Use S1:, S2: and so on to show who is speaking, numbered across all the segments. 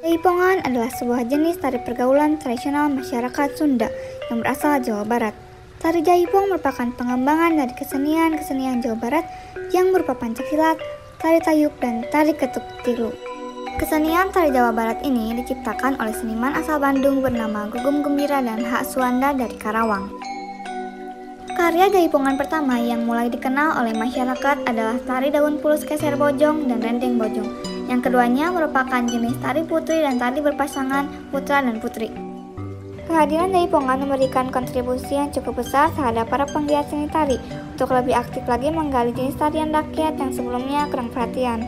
S1: Jaipongan adalah sebuah jenis tari pergaulan tradisional masyarakat Sunda yang berasal Jawa Barat. Tari Jaipong merupakan pengembangan dari kesenian Jawa Barat yang berupa pencaksilat, tari tayub, dan tari ketuk tilu. Kesenian tari Jawa Barat ini diciptakan oleh seniman asal Bandung bernama Gugum Gembira dan Hak Suwanda dari Karawang. Karya Jaipongan pertama yang mulai dikenal oleh masyarakat adalah tari daun pulus keser bojong dan rendeng bojong. Yang keduanya merupakan jenis tari putri dan tari berpasangan putra dan putri. Kehadiran Jaipongan memberikan kontribusi yang cukup besar terhadap para penggiat seni tari untuk lebih aktif lagi menggali jenis tarian rakyat yang sebelumnya kurang perhatian.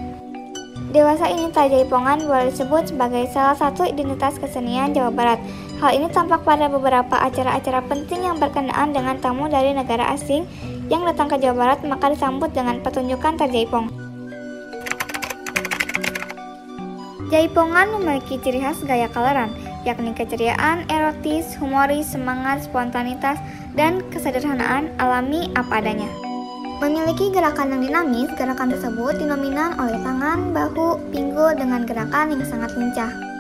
S1: Dewasa ini tari Jaipongan boleh disebut sebagai salah satu identitas kesenian Jawa Barat. Hal ini tampak pada beberapa acara-acara penting yang berkenaan dengan tamu dari negara asing yang datang ke Jawa Barat, maka disambut dengan pertunjukan tari Jaipong. Jaipongan memiliki ciri khas gaya kaleran, yakni keceriaan, erotis, humoris, semangat, spontanitas, dan kesederhanaan alami apa adanya. Memiliki gerakan yang dinamis, gerakan tersebut dinominasi oleh tangan, bahu, pinggul dengan gerakan yang sangat lincah.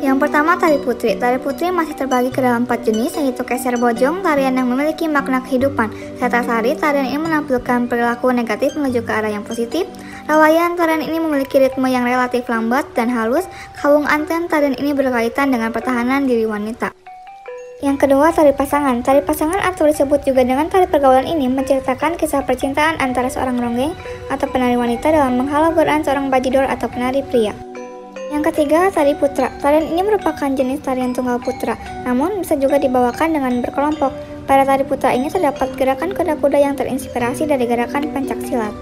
S1: Yang pertama, tari putri. Tari putri masih terbagi ke dalam 4 jenis, yaitu keser bojong, tarian yang memiliki makna kehidupan. Serta sari, tarian ini menampilkan perilaku negatif menuju ke arah yang positif. Rawayan, tarian ini memiliki ritme yang relatif lambat dan halus. Kawung anten, tarian ini berkaitan dengan pertahanan diri wanita. Yang kedua, tari pasangan. Tari pasangan atau disebut juga dengan tari pergaulan ini menceritakan kisah percintaan antara seorang ronggeng atau penari wanita dalam menghalau godaan seorang bajidor atau penari pria. Yang ketiga, tari putra. Tarian ini merupakan jenis tarian tunggal putra, namun bisa juga dibawakan dengan berkelompok. Pada tari putra ini terdapat gerakan kuda-kuda yang terinspirasi dari gerakan pencaksilat.